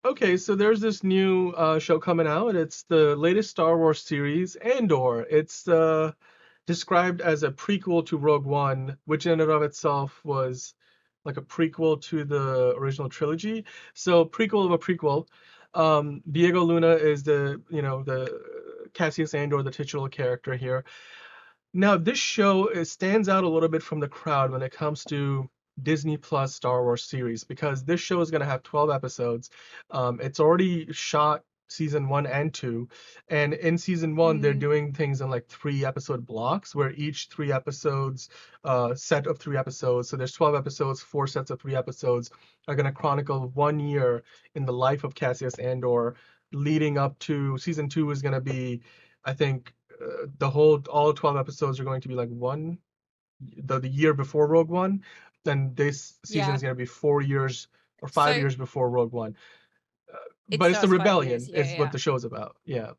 Okay, so there's this new show coming out. It's the latest Star Wars series, Andor. It's described as a prequel to Rogue One, which in and of itself was like a prequel to the original trilogy. So prequel of a prequel. Diego Luna is the Cassius Andor, the titular character here. Now, this show stands out a little bit from the crowd when it comes to Disney Plus Star Wars series because this show is going to have 12 episodes. It's already shot season one and two, and in season one they're Mm, doing things in like 3 episode blocks where each 3 episodes, set of 3 episodes. So there's 12 episodes, 4 sets of 3 episodes are going to chronicle 1 year in the life of Cassius Andor, leading up to season two is going to be, I think, all 12 episodes are going to be like the year before Rogue One. Then this season yeah. is going to be 4 years or five So years before Rogue One. it But it's the starts 5 years. rebellion Yeah, is what yeah. the show's about. Yeah.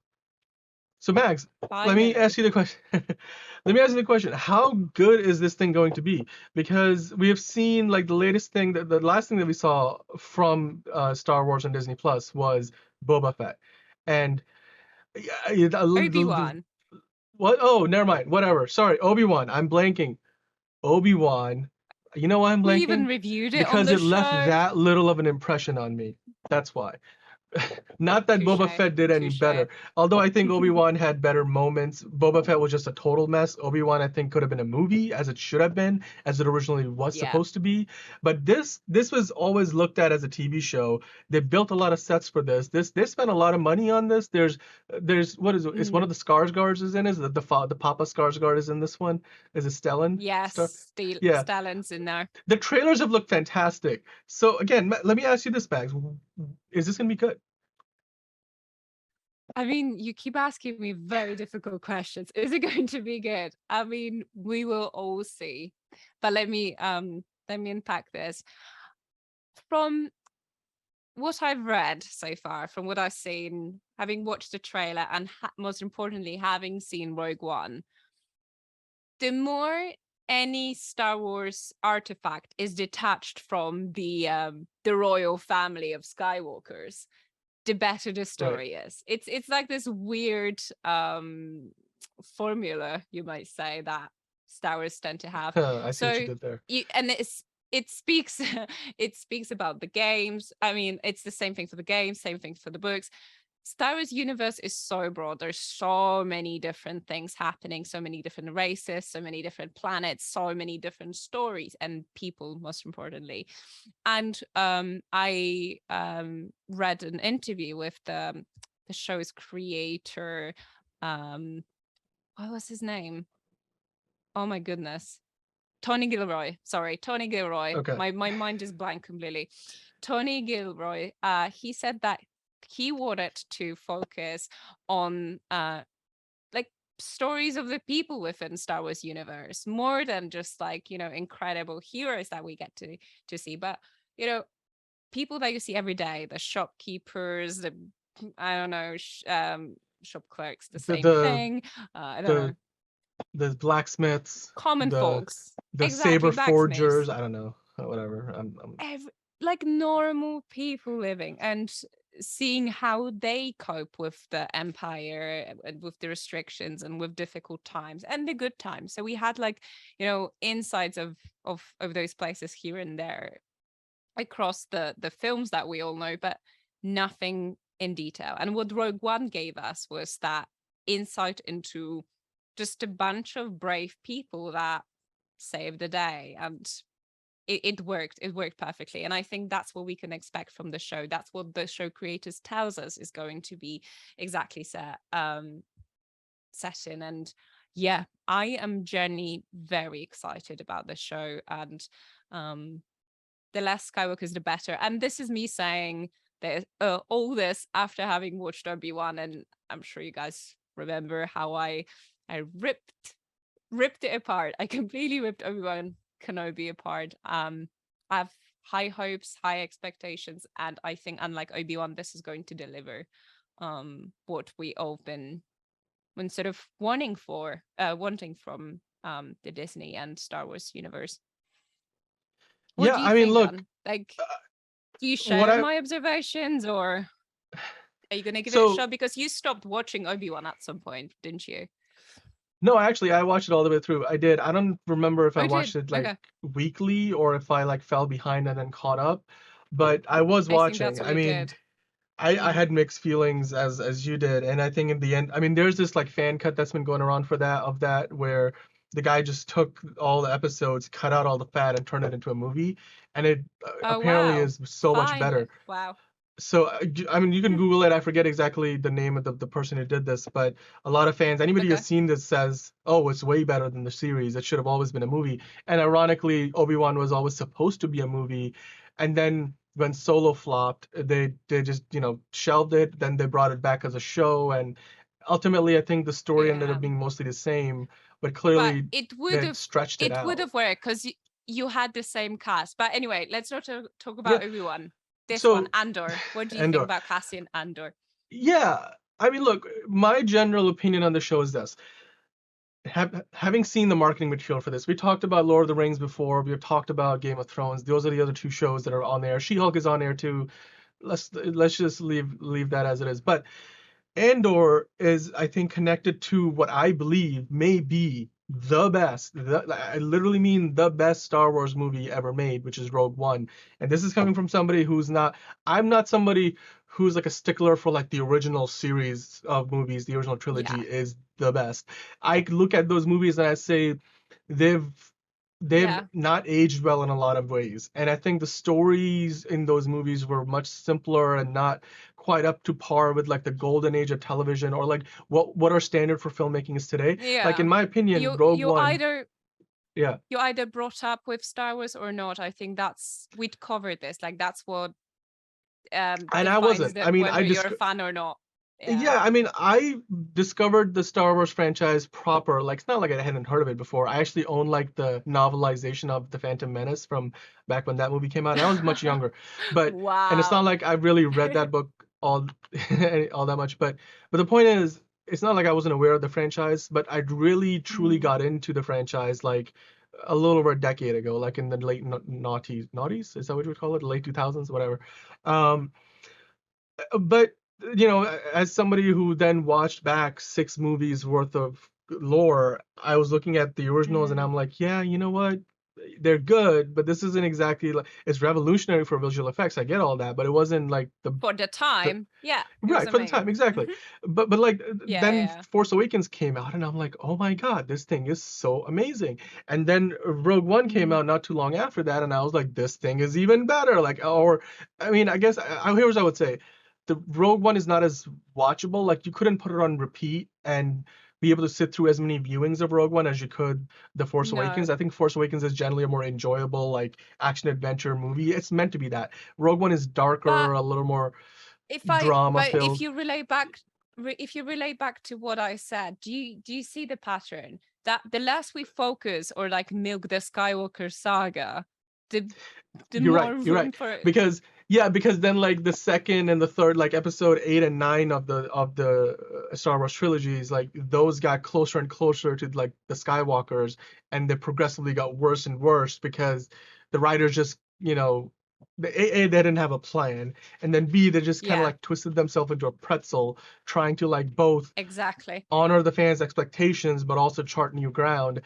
So Max, let me Finally. ask you the question. Let me ask you the question. How good is this thing going to be? Because we have seen like the latest thing that the last thing that we saw from Star Wars on Disney Plus was Boba Fett. And yeah, Obi-Wan. what? Oh, never mind. Whatever. Sorry, Obi-Wan. I'm blanking. Obi-Wan. You know why I'm We even blanking? reviewed it on Because the it left show. that little of an impression on me. That's why. Not that Boba Touche. Fett did any Touche. better. Although I think Obi-Wan had better moments. Boba Fett was just a total mess. Obi-Wan, I think, could have been a movie, as it should have been, as it originally was Yeah. supposed to be. But this was always looked at as a TV show. They built a lot of sets for this. They spent a lot of money on this. There's what is it? It's one of Mm. the Skarsgårds is in. Is the Papa Skarsgård is in this one? Is it Stellan? Star? Yes, Yeah. Stellan's in there. The trailers have looked fantastic. So again, let me ask you this, Bags. Is this gonna be good? I mean, you keep asking me very difficult questions. Is it going to be good? I mean, we will all see. But let me unpack this. From what I've read so far, from what I've seen, having watched the trailer and most importantly having seen Rogue One, the more any Star Wars artifact is detached from the royal family of Skywalkers, the better the Right. story is. It's like this weird formula, you might say, that Star Wars tend to have. I see what you So did there. it speaks it speaks about the games. I mean, it's the same thing for the games, same thing for the books. Star Wars universe is so broad. There's so many different things happening, so many different races, so many different planets, so many different stories and people, most importantly. And I read an interview with the show's creator. Um, what was his name? Oh my goodness. Tony Gilroy. Sorry, Tony Gilroy. Okay. My mind is blank completely. Tony Gilroy, he said that he wanted to focus on like stories of the people within Star Wars universe more than just like, incredible heroes that we get to see, but you know, people that you see every day, the shopkeepers, the I don't know, shop clerks, the The same the thing. I don't know, the the blacksmiths, common the folks, the exactly, saber blacksmiths, forgers. I don't know. Whatever. I'm every, like normal people living and seeing how they cope with the empire and with the restrictions and with difficult times and the good times. So we had like, insides of those places here and there across the films that we all know, but nothing in detail. And what Rogue One gave us was that insight into just a bunch of brave people that saved the day. And it worked. It worked perfectly. And I think that's what we can expect from the show. That's what the show creators tells us is going to be exactly set in. And yeah, I am genuinely very excited about the show. And um the less Skywalkers, the better. And this is me saying that all this after having watched Obi-Wan, and I'm sure you guys remember how I ripped it apart. I completely ripped Obi-Wan Kenobi apart. I have high hopes, high expectations, and I think unlike Obi-Wan, this is going to deliver what we all been sort of wanting from the Disney and Star Wars universe. What Yeah. do you I mean, think, look. An? Like, Do you what share I my observations, or are you gonna give it a so shot? Because you stopped watching Obi-Wan at some point, didn't you? no, actually, I watched it all the way through. I did. I don't remember if Oh, I you did. watched it like Okay. weekly or if I like fell behind and then caught up, but I was I think watching. that's what I you mean, did. I Mm. had mixed feelings as you did, and I think in the end, I mean, there's this like fan cut that's been going around for that where the guy just took all the episodes, cut out all the fat, and turned it into a movie, and it Oh apparently wow. is so much better. Finally. Wow. So I mean, you can Google it. I forget exactly the name of the person who did this, but a lot of fans, anybody who's Okay. seen this says, "Oh, it's way better than the series. It should have always been a movie." And ironically, Obi-Wan was always supposed to be a movie, and then when Solo flopped, they just shelved it. Then they brought it back as a show, and ultimately, I think the story ended up Yeah. being mostly the same, but But clearly it would they have stretched it out. worked because you had the same cast. But anyway, let's not talk Yeah. about Obi-Wan. This one, So, Andor. What do you think Andor. about Cassian Andor? Yeah, I mean, look, my general opinion on the show is this. Having seen the marketing material for this, we talked about Lord of the Rings before. We've talked about Game of Thrones. Those are the other two shows that are on there. She-Hulk is on there too. Let's just leave that as it is. But Andor is, I think, connected to what I believe may be the best. I literally mean the best Star Wars movie ever made, which is Rogue One. And this is coming from somebody who's not. I'm not somebody who's like a stickler for like the original series of movies. The original Yeah. trilogy is the best. I look at those movies and I say they've they've Yeah. not aged well in a lot of ways. And I think the stories in those movies were much simpler and not quite up to par with like the golden age of television or like what our standard for filmmaking is today. Like in Yeah. my opinion, You Rogue you One, either yeah. you either brought up with Star Wars or not. I think that's we'd covered this. Like that's what And I defines wasn't. I that mean, whether you're a fan or not. Yeah. yeah, I mean, I discovered the Star Wars franchise proper. Like, it's not like I hadn't heard of it before. I actually own like the novelization of The Phantom Menace from back when that movie came out. And I was much younger, but and it's not Wow. like I really read that book all all that much. But the point is, it's not like I wasn't aware of the franchise, but I really truly Mm. got into the franchise like a little over a decade ago, like in the late noughties, is that what you would call it? Late 2000s, whatever. Um, but as somebody who then watched back 6 movies worth of lore, I was looking at the originals and Mm. I'm like, yeah, you know what? They're good, but this isn't exactly like it's revolutionary for visual effects. I get all that, but it wasn't like For the the time, yeah, it was right for the time amazing. exactly. But like Yeah, then yeah. Force Awakens came out and I'm like, oh my God, this thing is so amazing. And then Rogue One came Mm. out not too long after that, and I was like, this thing is even better. Like, or I mean, I guess here's what I would say. The Rogue One is not as watchable. Like you couldn't put it on repeat and be able to sit through as many viewings of Rogue One as you could The Force Awakens. No, I think Force Awakens is generally a more enjoyable like action adventure movie. It's meant to be that. Rogue One is but darker, a little more drama if filled. you relate back, if you relate back to what I said, do you see the pattern that the less we focus or like milk the Skywalker saga, the You're right. more You're right. room for Because yeah, because then like the second and the third, like episode 8 and 9 of the Star Wars trilogies, like those got closer and closer to like the Skywalkers, and they progressively got worse and worse because the writers just they didn't have a plan, and then B they just kind of yeah, like twisted themselves into a pretzel, trying to like both exactly. honor the fans' expectations but also chart new ground.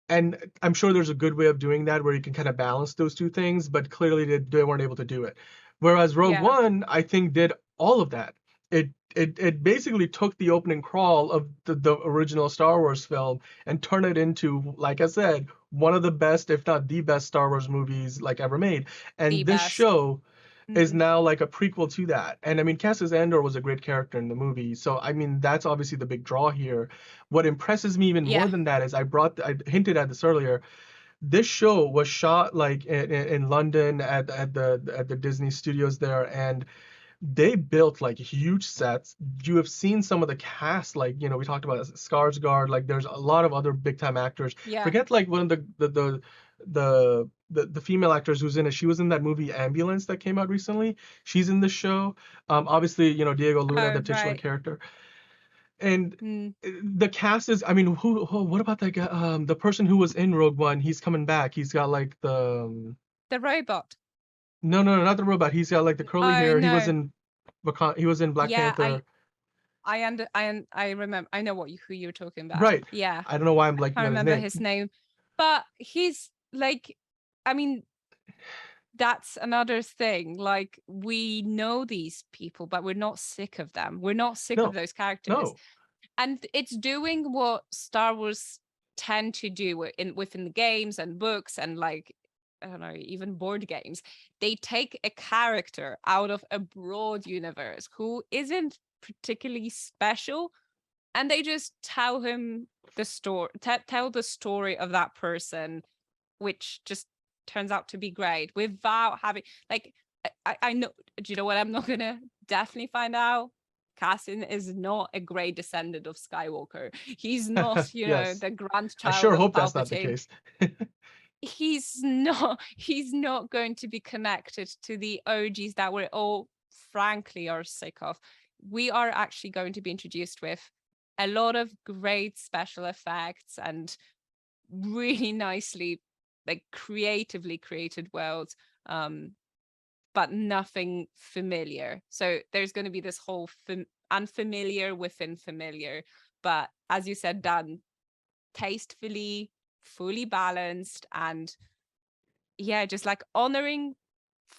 And I'm sure there's a good way of doing that where you can kind of balance those two things, but clearly they weren't able to do it. Whereas Rogue Yeah, One, I think, did all of that. It basically took the opening crawl of the original Star Wars film and turned it into, like I said, one of the best, if not the best Star Wars movies like ever made. the And this best. show is Mm. now like a prequel to that. And I mean, Cassius Andor was a great character in the movie. So I mean, that's obviously the big draw here. What impresses me even more Yeah, than that is I hinted at this earlier. This show was shot like in London at the Disney studios there, and they built like huge sets. You have seen some of the cast, like we talked about Skarsgård. Like there's a lot of other big time actors. yeah. Forget like one of the female actors who's in it. She was in that movie Ambulance that came out recently. She's in the show. Obviously Diego Luna, Oh, the titular right. character, and Mm. the cast is. I mean, what about that guy? The person who was in Rogue One, he's coming back. He's got like the The robot. No, no, no, not the robot. He's got like the curly Oh hair. He was no. in he was in Black Yeah, Panther. I remember. I know who you're talking about. Right. Yeah, I don't know why I'm I blanking can't on his remember name. his name, but he's like, I mean, that's another thing. Like, we know these people, but we're not sick of them. We're not sick of No, those characters, no. and it's doing what Star Wars tend to do within the games and books and like, I don't know, even board games. They take a character out of a broad universe who isn't particularly special, and they just tell him the story, tell the story of that person, which just turns out to be great without having like, I know. Do you know what? I'm not gonna definitely find out. Cassian is not a great descendant of Skywalker. He's not, Yes. the I grandchild sure of hope that's not the Palpatine. case. He's not going to be connected to the OGs that we're all frankly are sick of. We are actually going to be introduced with a lot of great special effects and really nicely, like, creatively created worlds, but nothing familiar. So there's going to be this whole unfamiliar within familiar, but as you said, done tastefully, fully balanced, and yeah, just like honoring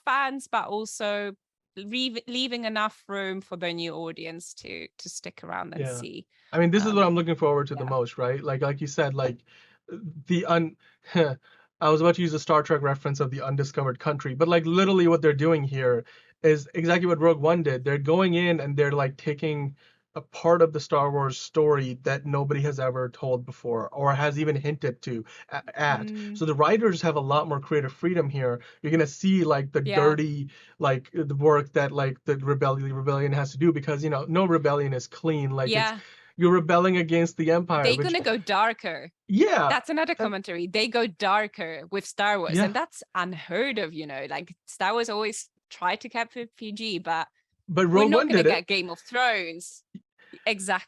fans, but also leaving enough room for the new audience to stick around and Yeah. see. I mean, this is what Um, I'm looking forward to the yeah. most, right? Like you said, like the un I was about to use a Star Trek reference of the undiscovered country, but like literally what they're doing here is exactly what Rogue One did. They're going in and they're like taking a part of the Star Wars story that nobody has ever told before or has even hinted to at. Mm, So the writers have a lot more creative freedom here. You're gonna see like the yeah. dirty, like the work that like the rebellion has to do because no rebellion is clean. Like it's Yeah. you're rebelling against the empire, They're which gonna go darker. yeah, That's another and commentary. They go darker with Star Wars, yeah, and that's unheard of, Like, Star Wars always try to keep it PG, but but we're Rogue not One gonna did it. get Game of Thrones.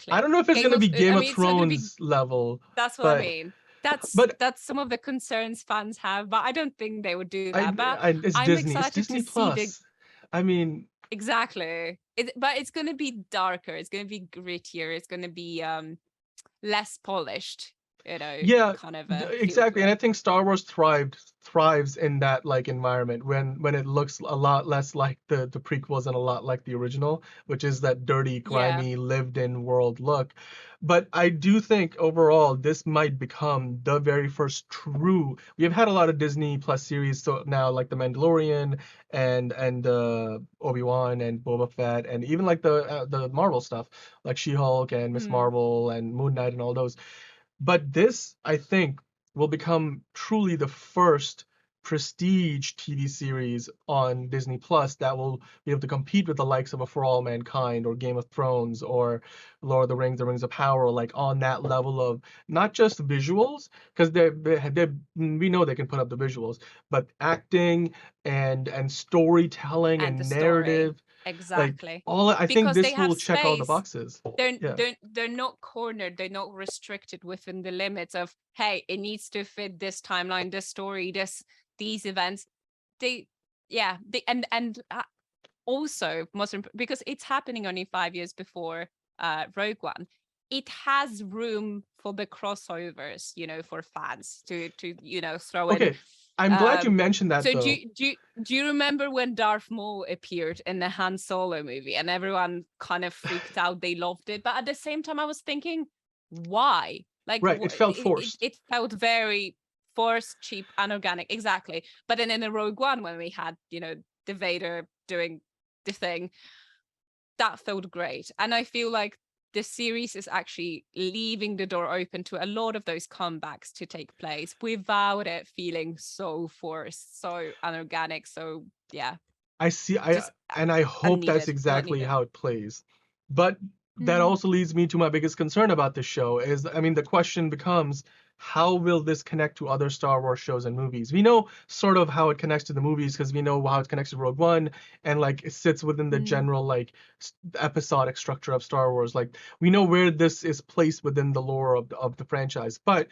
I Exactly. don't know if it's Game gonna of be Game I of mean, it's not gonna be. Thrones level, That's what I but mean. That's but that's some of the concerns fans have, but I don't think they would do I, that. But it's I'm Disney. It's excited to Disney see the. Plus. I mean, Exactly. But it's gonna be darker. It's gonna be grittier. It's gonna be less polished. yeah, Kind of a feel to exactly. And it. I think Star Wars thrives in that like environment when it looks a lot less like the prequels and a lot like the original, which is that dirty, Yeah. grimy, lived-in world look. But I do think overall this might become the very first true. We have had a lot of Disney Plus series so now like The Mandalorian and Obi-Wan and Boba Fett and even like the Marvel stuff like She-Hulk and Miss Mm, Marvel and Moon Knight and all those. But this, I think, will become truly the first prestige TV series on Disney Plus that will be able to compete with the likes of a For All Mankind or Game of Thrones or Lord of the Rings, The Rings of Power, like on that level of not just visuals, because we know they can put up the visuals, but acting and storytelling and the and story. narrative, like Exactly. all I think Because they this have will check all the space. boxes. They're Yeah. they're they're not cornered, they're not restricted within the limits of, hey, it needs to fit this timeline, this story, these events. They yeah, they and also because it's happening only 5 years before Rogue One. It has room for the crossovers, for fans to throw in. Okay. I'm glad you Um, mentioned that so though. do you remember when Darth Maul appeared in the Han Solo movie and everyone kind of freaked out? They loved it, but at the same time, I was thinking, why? Like, Right, it felt it, forced. it felt very forced, cheap, unorganic. Exactly. But then in the Rogue One, when we had the Vader doing the thing, that felt great, and I feel like the series is actually leaving the door open to a lot of those comebacks to take place without it feeling so forced, so unorganic. So yeah, I see just I hope that's unneeded, not exactly needed. how it plays. But that Mm, also leads me to my biggest concern about this show is I mean the question becomes how will this connect to other Star Wars shows and movies? We know sort of how it connects to the movies because we know how it connects to Rogue One and like it sits within the mm, general like episodic structure of Star Wars. Like we know where this is placed within the lore of the franchise. But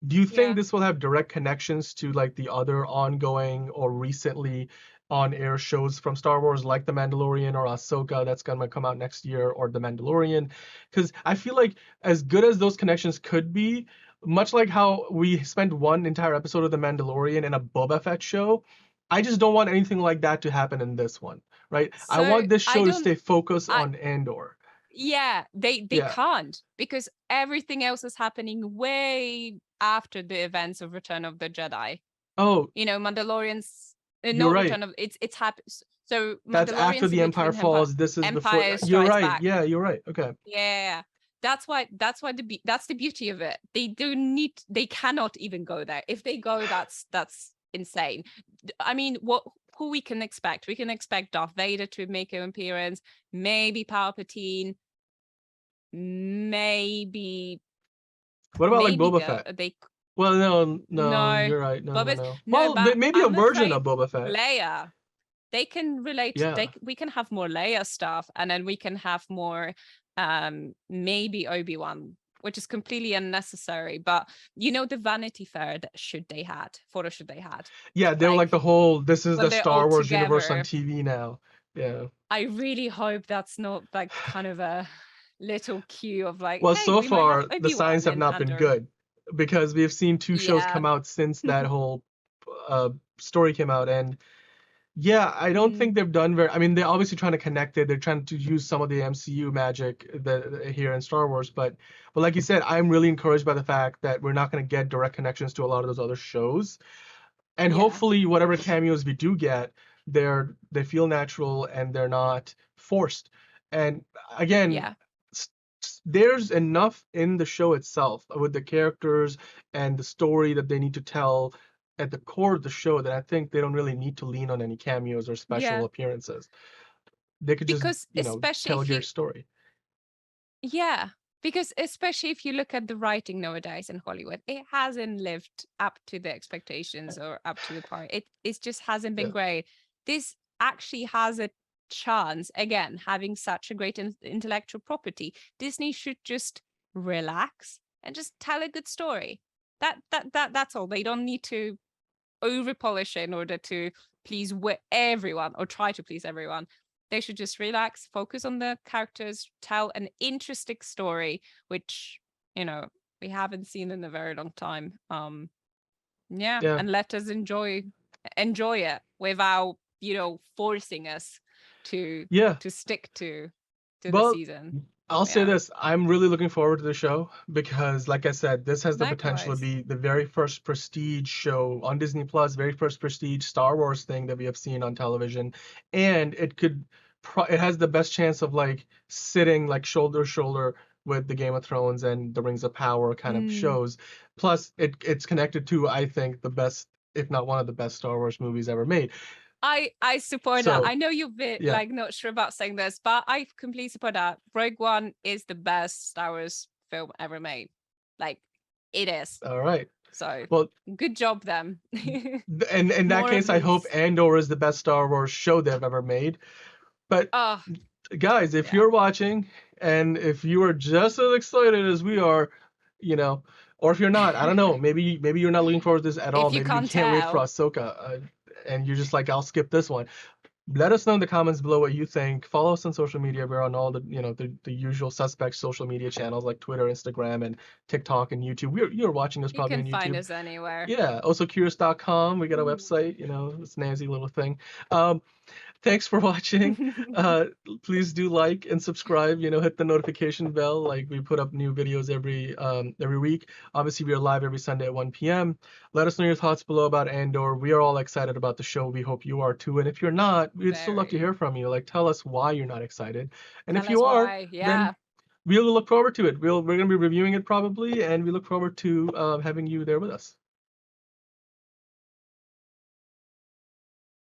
do you think yeah. this will have direct connections to like the other ongoing or recently on-air shows from Star Wars, like The Mandalorian or Ahsoka, that's gonna come out next year, or The Mandalorian, because I feel like as good as those connections could be, much like how we spent one entire episode of The Mandalorian in a Boba Fett show, I just don't want anything like that to happen in this one, right? I So want this I show to don't stay focused I on Andor. yeah, they Yeah. can't, because everything else is happening way after the events of Return of the Jedi. Oh, Mandalorians, you're not right. Return of, it's happens. So That's after Mandalorians in the Empire between falls. This is before. Empire You're Strikes right. Back. Yeah, you're right. Okay. Yeah, that's why that's the beauty of it. They cannot even go there. If they go, that's insane. I mean, who we can expect? We can expect Darth Vader to make an appearance, maybe Palpatine, maybe What about like maybe Boba Fett? they Well, no, no, no you're right. No, no, Boba's no. no, Well, but maybe a I'm version afraid of Boba Fett. Leia. They can relate. Yeah. We can have more Leia stuff, and then we can have more maybe Obi-Wan, which is completely unnecessary. But the Vanity Fair that photo shoot they had, Yeah, they were like like the whole. This is when the they're all Star Wars universe on together. TV now. Yeah. I really hope that's not like kind of a little cue of like, Well, hey, so we might have far the signs Obi-Wan have in not been Andor. good, because we have seen two shows Yeah. come out since that whole story came out, and yeah, I don't Mm, think they've done very. I mean, they're obviously trying to connect it. They're trying to use some of the MCU magic that here in Star Wars, but like you said, I'm really encouraged by the fact that we're not going to get direct connections to a lot of those other shows, and yeah. hopefully, whatever cameos we do get, they feel natural and they're not forced. And again, Yeah. there's enough in the show itself with the characters and the story that they need to tell at the core of the show, that I think they don't really need to lean on any cameos or special Yeah. appearances. They could just, Because especially tell a if great you story. Yeah, because especially if you look at the writing nowadays in Hollywood, it hasn't lived up to the expectations or up to the part. It just hasn't been Yeah. great. This actually has a chance, again, having such a great intellectual property. Disney should just relax and just tell a good story. That's all. They don't need to over polish it in order to please everyone or try to please everyone. They should just relax, focus on the characters, tell an interesting story, which we haven't seen in a very long time. Yeah, Yeah. and let us enjoy it without forcing us to Yeah. stick to the Well, season. I'll say Yeah, this. I'm really looking forward to the show because, like I said, this has the potential to likewise. be the very first prestige show on Disney Plus, very first prestige Star Wars thing that we have seen on television. And it has the best chance of like sitting like shoulder to shoulder with the Game of Thrones and the Rings of Power kind of Mm. shows. Plus, it's connected to, I think, the best, if not one of the best Star Wars movies ever made. I support that. So, I know you're a bit yeah. like not sure about saying this, but I completely support that. Rogue One is the best Star Wars film ever made. Like it is. All right. So Well, good job them. and in that More of case, I hope these. Andor is the best Star Wars show they've ever made. But Oh, guys, if yeah. you're watching and if you are just as excited as we are, or if you're not, I don't know, maybe you're not looking forward to this at all. If you Maybe you can't can't wait for tell. Ahsoka, and you're just like, I'll skip this one. Let us know in the comments below what you think. Follow us on social media. We're on all the usual suspect social media channels like Twitter, Instagram, and TikTok and YouTube. You're watching us You probably can on find YouTube. us anywhere. Yeah, also curious.com. We got a website, it's a nasty little thing. Thanks for watching. Please do like and subscribe, hit the notification bell. Like, we put up new videos every week. Obviously, we are live every Sunday at 1 p.m. Let us know your thoughts below about Andor. We are all excited about the show. We hope you are too. And if you're not, we'd still love to Very. hear from you. Like, tell us why you're not excited. And if Tell you us are, why. then Yeah. we'll look forward to it. We're going to be reviewing it probably, and we look forward to having you there with us.